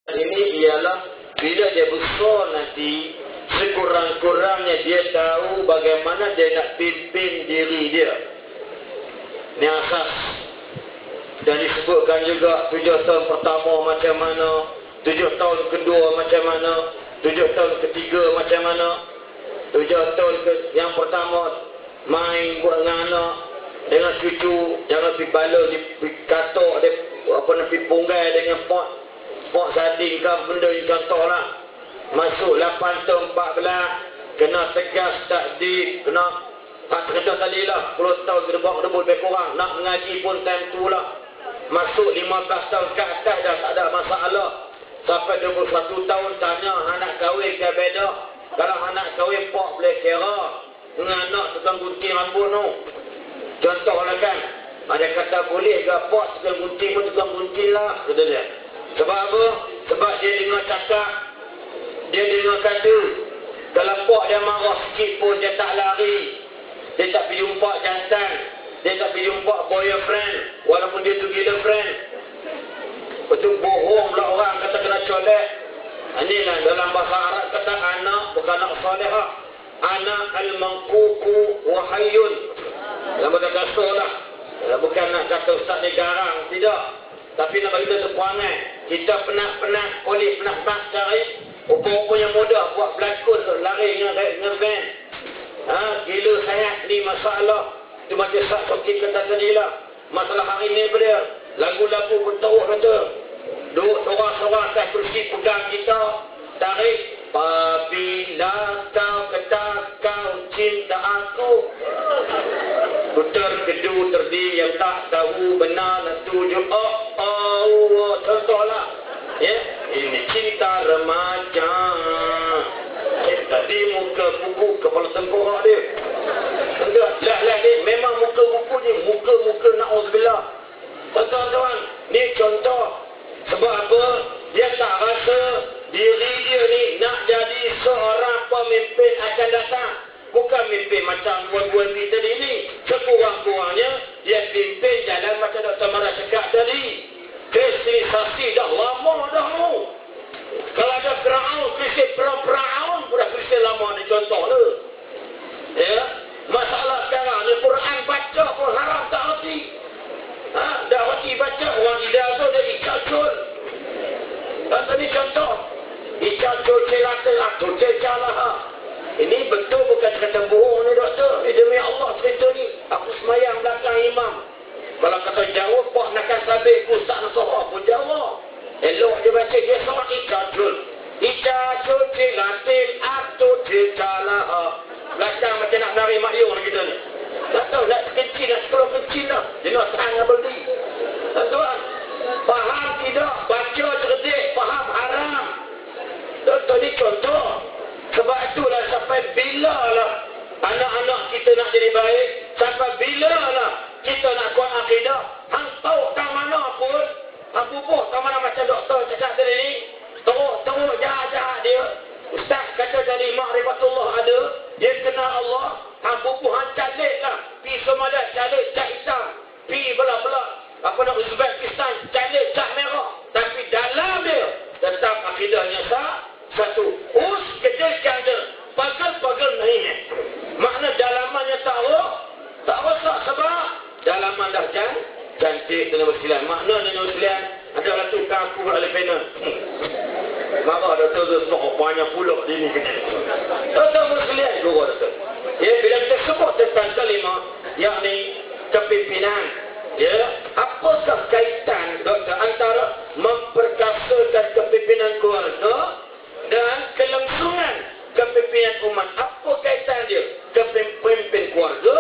Ini ialah bila dia besar nanti, sekurang-kurangnya dia tahu bagaimana dia nak pimpin diri dia. Ini asas. Dan disebutkan juga 7 tahun pertama macam mana, 7 tahun kedua macam mana, 7 tahun ketiga macam mana, 7 tahun yang pertama main buat dengan anak, dengan cucu, jangan pergi bala, pergi katok dia, apa nak pergi punggai dengan pot sardin ke benda yang contohlah. Masuk 8 tahun 14, kena tegas takdir, kena kena tadi lah 10 tahun gerbak lebih kurang, nak mengaji pun time tu lah. Masuk 15 tahun ke atas dah tak ada masalah. Sampai 21 tahun tanya anak kahwin ke beda. Kalau anak kahwin pak boleh kira dengan anak tukang gunting rambut tu. Contohlah kan, ada kata boleh ke pak tukang gunting pun tukang gunting lah, kata dia. Sebab apa? Sebab dia dengar cakap, dia dengar kata. Kalau pak dia marah sikit pun dia tak lari, dia tak pergi jumpa jantan, dia tak pergi jumpa boyfriend, walaupun dia tu girlfriend. Betul bohong lah orang kata kena colek. Inilah dalam bahasa Arab kata anak bukan anak salihah. Anak al-mangkuku wahayun. Dalam bahasa kasar lah. Bukan nak kata ustaz ni garang, tidak. Tapi nak bagi kita perangai. Kita penat-penat, polis penat-penat cari. Rupa-rupanya mudah buat pelakon lari dengan van. Gila sangat ni masalah. Itu macam Sak Soki kata tadi lah. Masalah hari ni apa dia? Lagu-lagu berteruk kata. Duduk sorang-sorang atas kursi pegang kita. Tarik. Apabila kau kata kau cinta aku. Terkedu terdiam tak tahu benar nak tuju. Contohlah. Ya, ini cinta remaja. Tadi muka buku kepala tengkorak dia. Enggak, lah dia memang muka buku ni, muka na'udzubillah. Tuan-tuan, ni contoh. Sebab apa? Dia tak rasa diri dia ni nak jadi seorang pemimpin akan datang. Bukan mimpin macam buat-buat kita ni. Sekurang-kurangnya dia pimpin jalan macam Dr. Mara cakap tadi. Kristinisasi dah lama dah mu. Kalau ada Fir'aun, Kristian Fir'aun sudah Kristian lama ni contoh tu. Ya. Masalah sekarang ni Quran baca pun haram tak reti. Dah reti baca orang ideal tu dia icacul. Tadi contoh. Icacul celaka atau cecalah. Ini betul bukan kata bohong ni doktor. Demi Allah cerita ni. Aku semayang belakang imam. Kalau kata jawab, pak nakkan sabit pun tak nak sorak pun jawab. Elok dia baca, dia sorak icacul. Icacul celatin atau cecalah. Belakang macam nak nari makyur kita ni. Tak tahu nak kecil, nak sekolah kecil lah. Dia nak sangat berdi. Tuan-tuan, faham tidak? Baca cerdik, faham haram. Doktor ni contoh. Sebab itulah sampai bila lah anak-anak kita nak jadi baik, sampai bila lah kita nak kuat akidah. Hang tahu tak mana pun, hang bubuh tak mana macam doktor cakap tadi ni. Teruk jahat-jahat dia. Ustaz kata tadi ma'rifatullah ada, dia kenal Allah. Hang bubuh hang calik lah. Pi Somalia calik cat hitam, pi belah-belah apa nak Uzbekistan calik cat merah. Tapi dalam dia tetap akidahnya satu. Us kecilkan dia. Pagal-pagal naik. Makna dalamannya tak rosak sebab dalaman dah cantik dan bersilan. Makna dan bersilan adalah tukang aku oleh panel. Marah doktor tu semua banyak pulak di ni kena. Doktor bersilan juga doktor. Ya, bila kita sebut tentang kalimah yakni kepimpinan, ya, apakah kaitan doktor antara memperkasakan kepimpinan keluarga dan kelangsungan kepimpinan umat? Apa kaitan dia? Kepimpinan keluarga,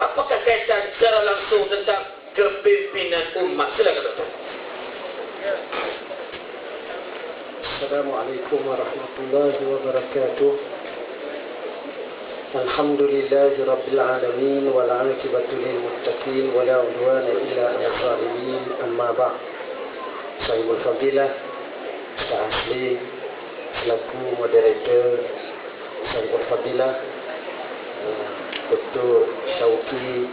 apakah kaitan secara langsung tentang kepimpinan umat? Silakan doktor. Assalamualaikum warahmatullahi wabarakatuh. Alhamdulillahi rabbil alamin wal 'aqibatu lil muttaqin wa la 'udwana illa 'alal zalimin. Amma ba'd. Sahibul fadilah Ustaz Asli selaku moderator, Sahibul fadilah Dr. Syauqi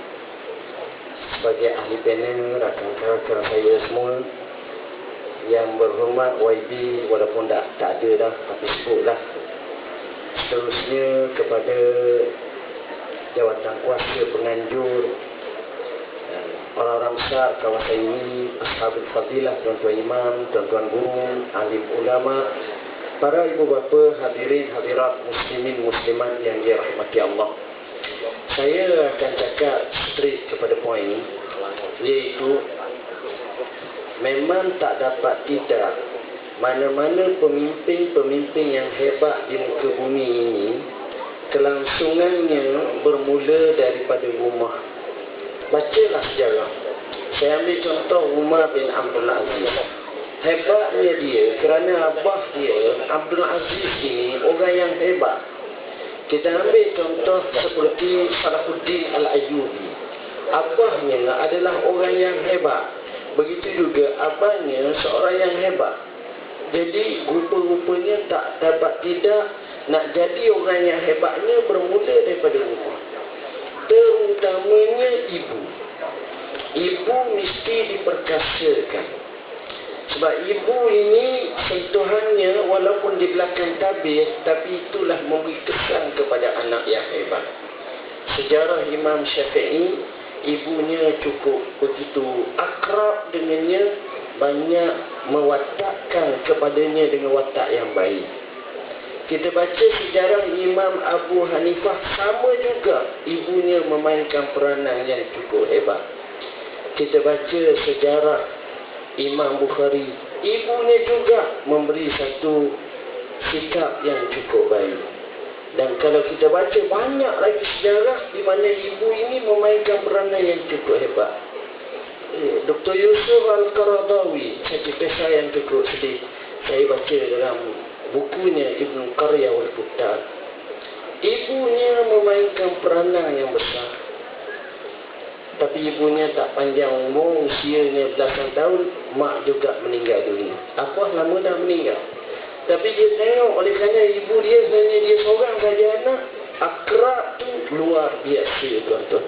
sebagai ahli panel, rakan-rakan saya semua, yang berhormat YB, walaupun tak ada dah, tapi sebutlah. Seterusnya kepada jawatan kuasa penganjur, orang-orang besar kawasan ini, ashabul fadilah, tuan-tuan imam, tuan-tuan guru, alim ulama, para ibu bapa, hadirin hadirat, muslimin muslimat yang dirahmati Allah. Saya akan cakap straight kepada poin, iaitu memang tak dapat tidak, mana-mana pemimpin-pemimpin yang hebat di muka bumi ini, kelangsungannya bermula daripada rumah. Bacalah sejarah. Saya ambil contoh Umar bin Abdul Aziz. Hebatnya dia kerana abah dia, Abdul Aziz ini, orang yang hebat. Kita ambil contoh seperti Salahuddin Al-Ayyubi. Abahnya adalah orang yang hebat. Begitu juga abahnya seorang yang hebat. Jadi rupa-rupanya tak dapat tidak, nak jadi orang yang hebatnya bermula daripada rumah. Terutamanya ibu. Ibu mesti diperkasakan. Sebab ibu ini sentuhannya walaupun di belakang tabir, tapi itulah memberi kesan kepada anak yang hebat. Sejarah Imam Syafi'i, ibunya cukup begitu akrab dengannya, banyak mewatakkan kepadanya dengan watak yang baik. Kita baca sejarah Imam Abu Hanifah, sama juga ibunya memainkan peranan yang cukup hebat. Kita baca sejarah Imam Bukhari, ibunya juga memberi satu sikap yang cukup baik. Dan kalau kita baca banyak lagi sejarah di mana ibu ini memainkan peranan yang cukup hebat. Dr. Yusuf Al-Qaradawi, satu kisah yang cukup sedih, saya baca dalam bukunya Ibn Qarya wal Futar. Ibunya memainkan peranan yang besar, tapi ibunya tak panjang umur, usianya belasan tahun, mak juga meninggal dunia. Apa lama dah meninggal, tapi dia tengok oleh kerana ibu dia sebenarnya dia seorang saja anak, akrab tu luar biasa, tuan-tuan.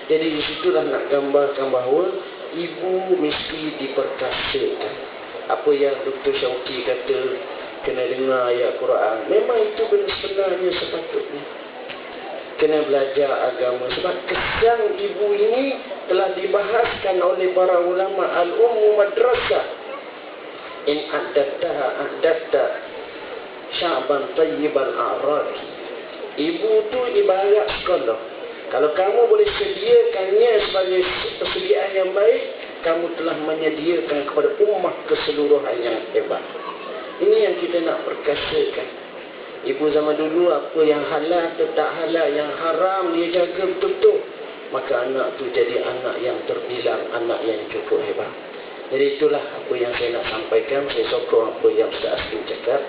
Jadi di situlah nak gambarkan bahawa ibu mesti diperkasakan. Apa yang Dr. Syauqi kata, kena dengar ayat Quran, memang itu sebenarnya sepatutnya. Kena belajar agama. Sebab kesan ibu ini telah dibahaskan oleh para ulama. Al-ummu madrasah. In a'datta sya'ban tayyibal a'raqi. Ibu tu ibarat sekolah. Kalau kamu boleh sediakannya sebagai persediaan yang baik, kamu telah menyediakan kepada ummah keseluruhan yang hebat. Ini yang kita nak perkasakan. Ibu zaman dulu apa yang halal atau tak halal, yang haram dia jaga betul-betul. Maka anak tu jadi anak yang terbilang, anak yang cukup hebat. Jadi itulah apa yang saya nak sampaikan. Saya sokong apa yang Ustaz Aslim cakap.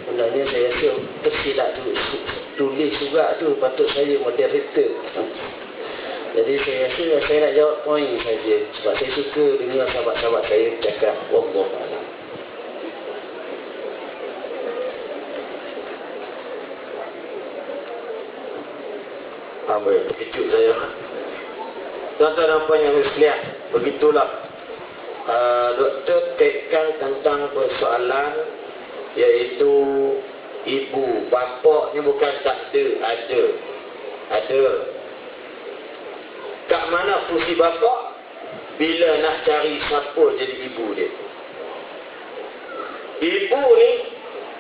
Sebenarnya saya rasa tersilap tu, tulis surat tu patut saya moderator. Jadi saya rasa saya nak jawab poin saja. Sebab saya suka dengar sahabat-sahabat saya cakap. Wallahualam. Terkejut saya. Tuan-tuan dan puan yang sekalian, begitulah doktor kaitkan tentang persoalan iaitu ibu. Bapaknya bukan tak ada, ada. Kat mana fungsi bapak bila nak cari siapa jadi ibu dia? Ibu ni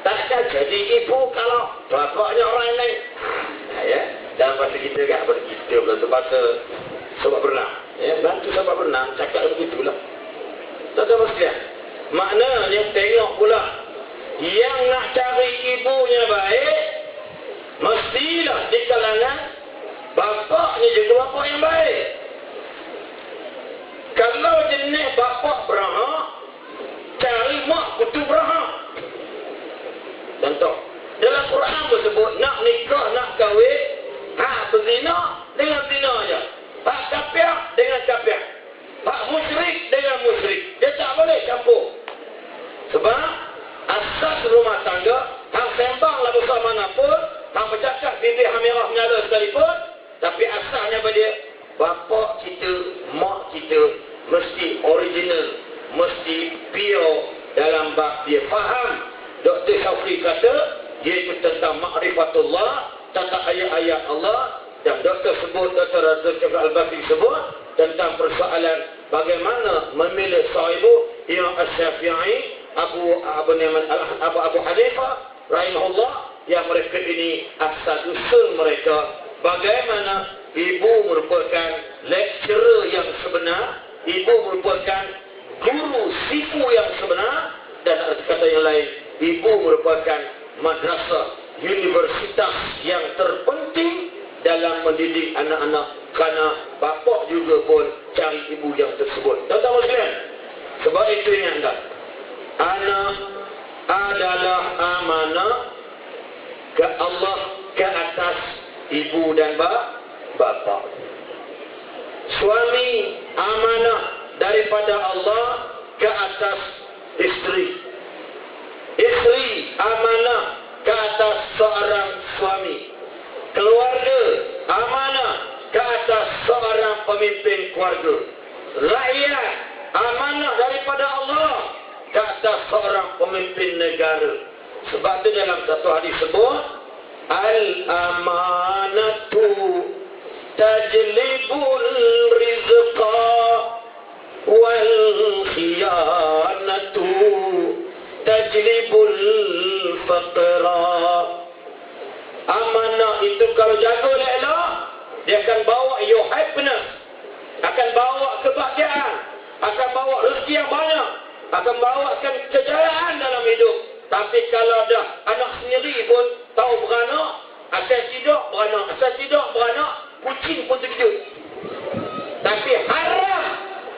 tak ada jadi ibu kalau bapaknya orang lain. Ya, dalam bahasa kita kan, kita belum bahasa sahabat berenang. Ya, bantu sahabat berenang cakap begitulah. Tuan-tuan sekalian, maknanya tengok pula, yang nak cari ibunya baik, mestilah di kalangan bapaknya juga bapak yang baik. Kalau jenis bapak berahak, cari mak kutu berahak. Contoh, dalam Quran bersebut nak nikah, nak kahwin, berzina dengan zina aja. Hak kafir dengan kafir. Hak musyrik dengan musyrik. Dia tak boleh campur. Sebab asas rumah tangga, hang sembanglah besar manapun, hang bercakap bibir hamirah menyala sekalipun, tapi asalnya pada dia, bapak kita, mak kita mesti original, mesti pure dalam bab dia faham. Dr. Syafri kata iaitu tentang ma'rifatullah, tentang ayat-ayat Allah, dan Dr. Razak Al-Bakri sebut tentang persoalan bagaimana memilih sahibu Imam Asy-Syafi'i, Abu Hanifah rahimahullah, yang mereka ini asal usul mereka bagaimana ibu merupakan lecturer yang sebenar, ibu merupakan guru sifu yang sebenar, dan kata yang lain, ibu merupakan madrasah universitas yang terpenting dalam mendidik anak-anak, kerana bapa juga pun cari ibu yang tersebut. Tuan-tuan muslimin, sebab itu ingatlah, anak adalah amanah ke Allah ke atas ibu dan bapa. Suami amanah daripada Allah ke atas isteri. Isteri amanah ke atas seorang suami. Keluarga amanah ke atas seorang pemimpin keluarga. Rakyat amanah daripada Allah ke atas seorang pemimpin negara. Sebab itu dalam satu hadis sebut, al-amanatu tajlibul rizqa wal khiyanatu tajlibul faqra. Amanah itu kalau jaga elok, dia akan bawa your happiness, akan bawa kebahagiaan, akan bawa rezeki yang banyak, akan bawakan kejayaan dalam hidup. Tapi kalau dah anak sendiri pun tahu beranak, asal tidak beranak, kucing pun terkejut. Tapi haram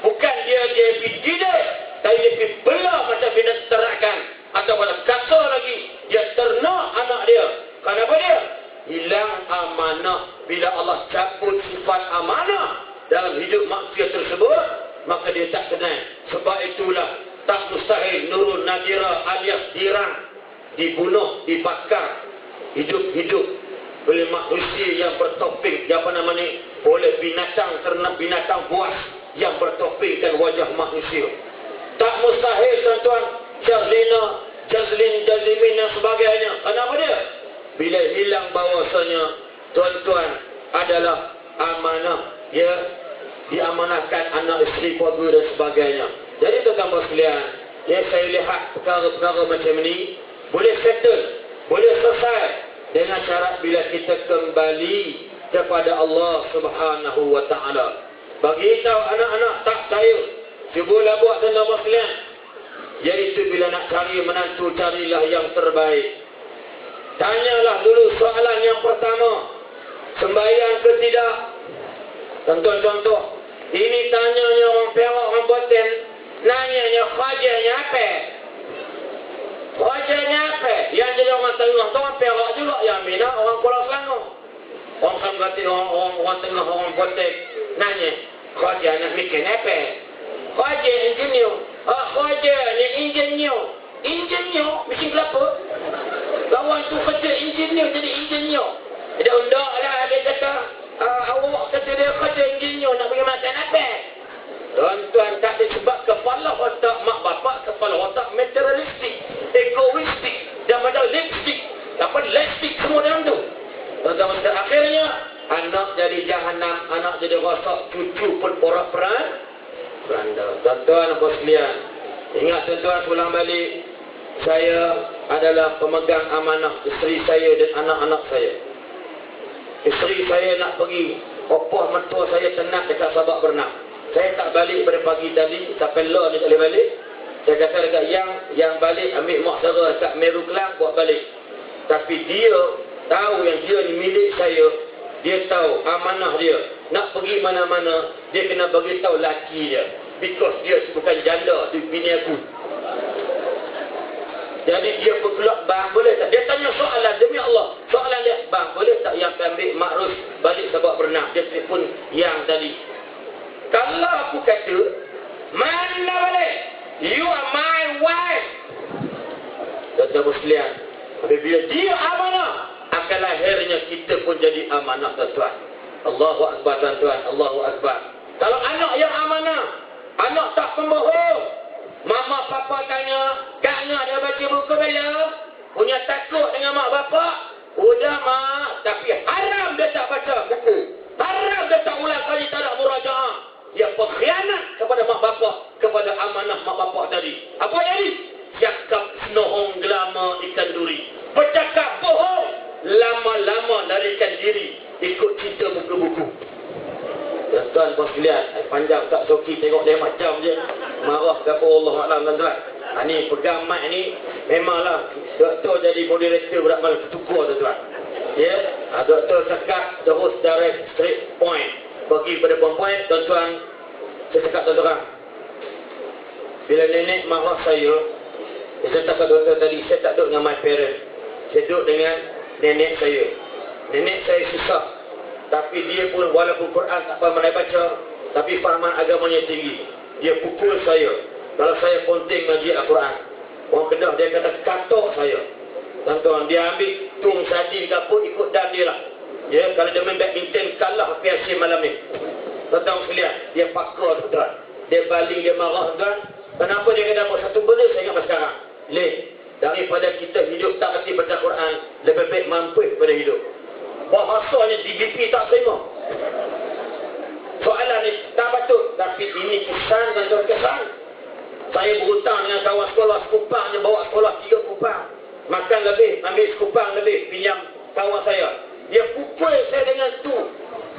bukan dia pergi didik, tapi dia pergi belah macam bina terakan, atau pada kata lagi dia ternak anak dia. Kenapa dia? Hilang amanah. Bila Allah cabut sifat amanah dalam hidup manusia tersebut, maka dia tak kenal. Sebab itulah tak mustahil Nurul Nadira alias Dirang dibunuh, dibakar hidup-hidup oleh manusia yang bertopeng, apa nama ni, oleh binatang, ternak binatang buas yang bertopengkan wajah manusia. Tak mustahil tuan-tuan, Syazlina, Jazlimin dan sebagainya. Kenapa dia? Bila hilang bahawasanya tuan-tuan adalah amanah, ya, diamanahkan anak isteri, keluarga dan sebagainya. Jadi tuan-tuan sekalian, ya, saya lihat perkara-perkara macam ni boleh settle, boleh selesai dengan syarat bila kita kembali kepada Allah Subhanahu wa taala. Bagi tahu anak-anak tak percaya, cubalah buat tuan-tuan sekalian. Iaitu bila nak cari menantu, carilah yang terbaik. Tanyalah dulu soalan yang pertama, sembahyang ke tidak? Contoh-contoh, ini tanyanya orang Perak, orang Boten, nanyanya khajahnya apa? Khajahnya apa? Yang jadi orang Tengah tu orang Perak juga, yang Mina orang Pulau Selangor. Orang Samgati, orang Tengah, orang Boten, nanya khajahnya bikin apa? Khajah engineer. Khajah ni engineer. Engineer mesin kelapa. Kawan tu kerja engineer jadi engineer. Dia undak lah, dia kata awak kata dia kerja engineer, nak pergi makan apa? Tuan-tuan, tak disebab kepala otak mak bapak, kepala otak materialistik, egoistik, dan materialistik, dapat lipstick semua dalam tu. Tuan-tuan, akhirnya anak jadi jahanam, anak jadi rosak, cucu pun porak-peranda. Tuan-tuan apa sekalian, ingat tuan-tuan, pulang balik, saya adalah pemegang amanah isteri saya dan anak-anak saya. Isteri saya nak pergi, opah mentua saya tenang dekat Sabak berenang. Saya tak balik pada pagi tadi, sampai lah ni tak boleh balik. Saya kata dekat yang balik ambil maksara dekat Meru Kelang, buat balik. Tapi dia tahu yang dia ni milik saya. Dia tahu amanah dia. Nak pergi mana-mana, dia kena bagi tahu laki dia. Because dia bukan janda, dia bini aku. Jadi dia berkelak, bang boleh tak? Dia tanya soalan demi Allah. Soalan dia, bang boleh tak yang ambil makrus balik Sabak berenang? Dia telefon yang tadi. Kalau aku kata, mana boleh? You are my wife. Tuan-tuan sekalian, bila dia amanah, akan lahirnya kita pun jadi amanah, tuan-tuan. Allahu Akbar, tuan-tuan. Allahu Akbar. Kalau anak yang amanah, anak tak pembohong, Mama papa tanya, Kak Ngah dah baca buku belum? Punya takut dengan mak bapak? Udah mak, tapi haram dia tak baca buku. Haram dia tak ulang kali tak ada murajaah. Dia pengkhianat kepada mak bapak, kepada amanah mak bapak tadi. Apa jadi? Cakap senohong gelama ikan duri. Bercakap bohong, lama-lama larikan diri. Ikut cerita buku-buku. Tuan-tuan puan sekalian, panjang tak soki tengok dia macam je. Marah ke apa Allah Alam tuan-tuan. Ni pegang mic ni, memanglah doktor jadi moderator berat malam ketukar tuan-tuan. Ya, doktor cakap terus direct straight point. Bagi pada perempuan, tuan-tuan, saya cakap tuan-tuan. Bila nenek marah saya cakap kat doktor tadi, saya tak duduk dengan my parent. Saya duduk dengan nenek saya. Nenek saya susah. Tapi dia pun walaupun Quran tak pandai baca, tapi fahaman agamanya tinggi. Dia pukul saya kalau saya ponting majlis Al-Quran. Orang Kedah dia kata katok saya. Tuan-tuan, dia ambil tung sadi ke apa, ikut dan dia lah. Ya, kalau dia main badminton kalah PSC malam ni. Tuan-tuan sekalian, dia pakar tuan. Dia baling, dia marah tuan. Kenapa dia kata apa? Satu benda saya ingat sekarang. Daripada kita hidup tak kerti baca Quran, lebih baik mampu pada hidup. Bahasanya DBP tak terima. Soalan ni tak patut. Tapi ini kesan dan kesan. Saya berhutang dengan kawan sekolah sekupang. Dia bawa sekolah 3 kupang. Makan lebih, ambil sekupang lebih. Pinjam kawan saya. Dia pukul saya dengan tu.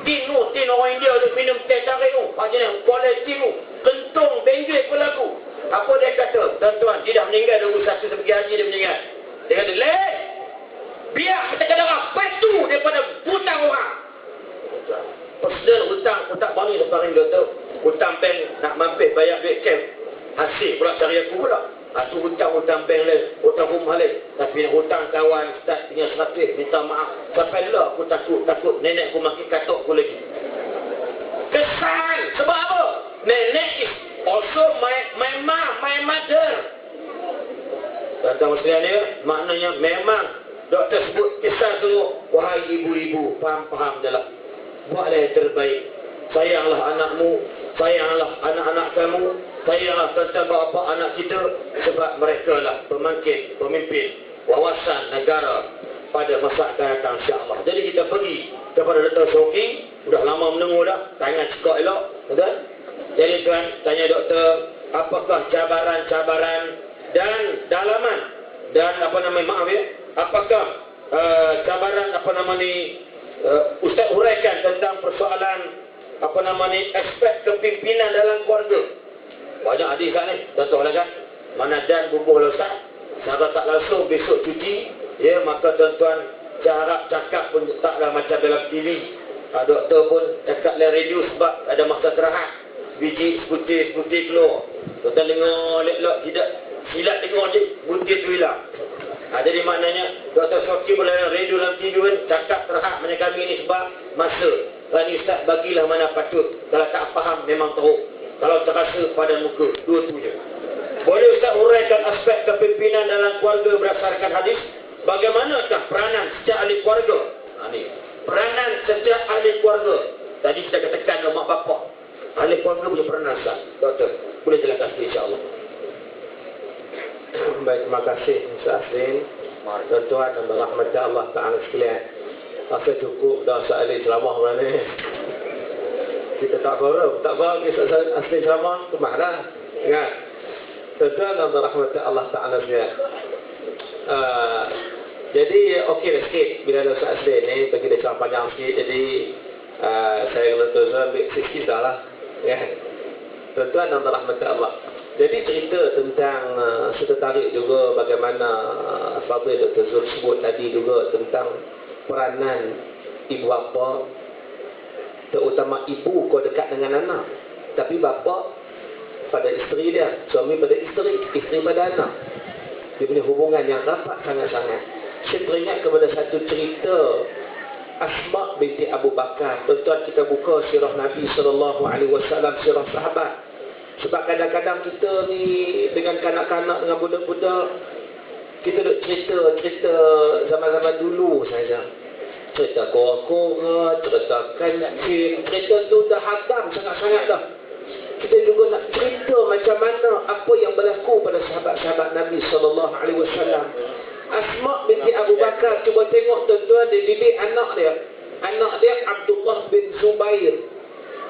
Tin orang India tu minum teh tarik tu. Macam kualiti tu. Kentung, benggil pun lagu. Apa dia kata? Tuan-tuan, dia dah meninggal 21 sebagai haji dia meninggal. Dia kata, biar kita kena orang batu daripada hutang orang. Personal hutang, tak bani lepas doktor. Hutang bank nak mampir bayar duit camp. Hasil pula cari aku pula. Itu hutang bank lain, hutang rumah lain. Tapi nak hutang kawan, start dengan 100, minta maaf. Sampai lah aku takut nenek aku makin katok aku lagi. Kesan. Sebab apa? Nenek is also my mom, my mother. Tuan-tuan sekalian dia, maknanya memang doktor sebut kisah tu, wahai ibu-ibu, faham-faham jelas. Buatlah yang terbaik. Sayanglah anakmu, sayanglah anak-anak kamu, sayanglah tuan-tuan bapa anak kita, sebab mereka lah pemimpin wawasan negara pada masa akan datang insya-Allah. Jadi kita pergi kepada Dr. Syauqi, sudah lama menunggu dah, tangan cekak elok, betul? Jadi tuan tanya doktor, apakah cabaran-cabaran dan dalaman dan apakah cabaran Ustaz uraikan tentang persoalan aspek kepimpinan dalam keluarga. Banyak hadis kat ni, tuan-tuan kan? Mana dan bubuh Ustaz, secara tak langsung besok cuti, ya, maka tuan-tuan cara cakap pun taklah macam dalam TV. Doktor pun cakap dalam radio sebab ada masa istirahat. Biji sekutir keluar. Tuan-tuan dengar lelak tidak silat dengar je, butir tu hilang. Jadi maknanya Dr. Syauqi boleh radio dalam TV kan cakap terhad macam kami ni sebab masa. Rani Ustaz bagilah mana patut. Kalau tak faham memang teruk. Kalau terasa pada muka, dua tu je. Boleh Ustaz uraikan aspek kepimpinan dalam keluarga berdasarkan hadis? Bagaimanakah peranan setiap ahli keluarga? Ni peranan setiap ahli keluarga. Tadi kita katakan mak bapak. Ahli keluarga punya peranan Ustaz. Doktor, boleh jelaskan sikit insya-Allah. Baik, terima kasih Ustaz Asrin. Tuan-tuan dan rahmat Allah Ta'ala sekalian. Rasa cukup dah Ustaz Asrin ceramah mana ni. Kita tak faham Ustaz Asrin ceramah, kemah dah. Ingat. Tuan-tuan dan rahmat Allah Ta'ala sekalian. Jadi okey sikit bila ada Ustaz Asrin ni, bagi dia ceramah panjang sikit. Jadi saya kena tuan-tuan ambil sikit dah lah. Ya. Tuan-tuan dan rahmat Allah. Jadi cerita tentang saya tertarik juga bagaimana Fadil Dr. Zul sebut tadi juga tentang peranan ibu bapa, terutama ibu kau dekat dengan anak, tapi bapa pada isteri dia, suami pada isteri pada anak. Dia punya hubungan yang rapat sangat-sangat. Saya teringat kepada satu cerita Asma binti Abu Bakar. Tuan-tuan kita buka sirah Nabi SAW, sirah sahabat. Sebab kadang-kadang kita ni dengan kanak-kanak, dengan budak-budak, kita duk cerita zaman-zaman dulu saja. Cerita kora-kora, cerita kancing, cerita tu dah hatam sangat-sangat dah. kita juga nak cerita macam mana apa yang berlaku pada sahabat-sahabat Nabi SAW. Asma binti Abu Bakar, cuba tengok tuan-tuan, dia didik anak dia. Anak dia Abdullah bin Zubair.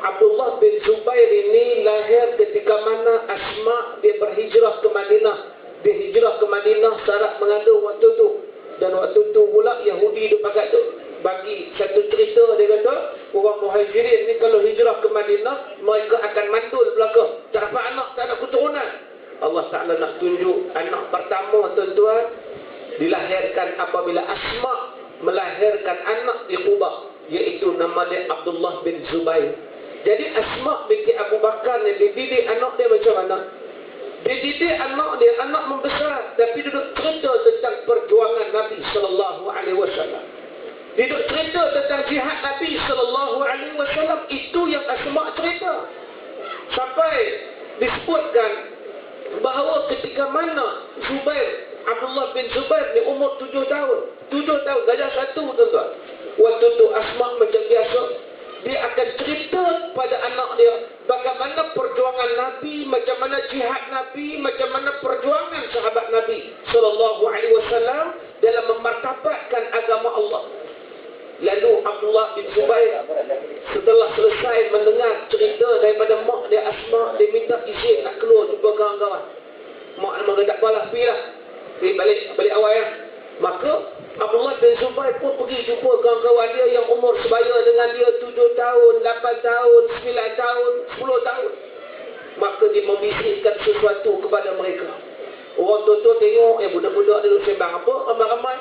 Abdullah bin Zubair ini lahir ketika mana Asma dia berhijrah ke Madinah. Dia hijrah ke Madinah syarat mengandung waktu tu. Dan waktu tu pula Yahudi dia pakat tu bagi satu cerita, dia kata orang Muhajirin ni kalau hijrah ke Madinah mereka akan mandul belaka, tak dapat anak, tak ada keturunan. Allah Ta'ala nak tunjuk anak pertama tuan-tuan dilahirkan apabila Asma melahirkan anak di Quba, iaitu nama dia Abdullah bin Zubair. Jadi Asma binti Abu Bakar ni dididik anak dia macam mana? Dia didik anak dia, anak membesar, tapi duduk cerita tentang perjuangan Nabi SAW. Dia duduk cerita tentang jihad Nabi SAW. Itu yang Asma cerita. Sampai disebutkan bahawa ketika mana Abdullah bin Zubair ni umur 7 tahun. 7 tahun, gajah satu tuan-tuan. Waktu tu Asma macam biasa, dia akan cerita pada anak dia bagaimana perjuangan Nabi, macam mana jihad Nabi, macam mana perjuangan sahabat Nabi SAW dalam memartabatkan agama Allah. Lalu Abdullah bin Zubair setelah selesai mendengar cerita daripada mak dia Asma, dia minta izin nak keluar jumpa kawan-kawan. Mak dia kata tak apalah, pergilah. Pergi balik awal ya. Maka Abdullah bin Zubair pun pergi jumpa kawan-kawan dia yang umur sebaya dengan dia, 7 tahun, 8 tahun, 9 tahun, 10 tahun. Maka dia membisikkan sesuatu kepada mereka. Orang tua-tua tengok, budak-budak dia sembang apa, ramai-ramai.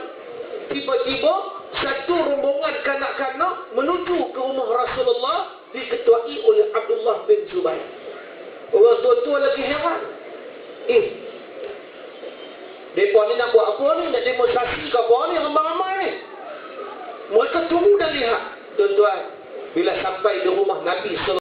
Tiba-tiba satu rombongan kanak-kanak menuju ke rumah Rasulullah diketuai oleh Abdullah bin Zubair. Orang tua-tua lagi heran. Mereka ni nak buat apa ni? Nak demonstrasi ke apa ni? Ramai-ramai ni. Mereka tunggu dan lihat. Tuan-tuan, bila sampai di rumah Nabi SAW,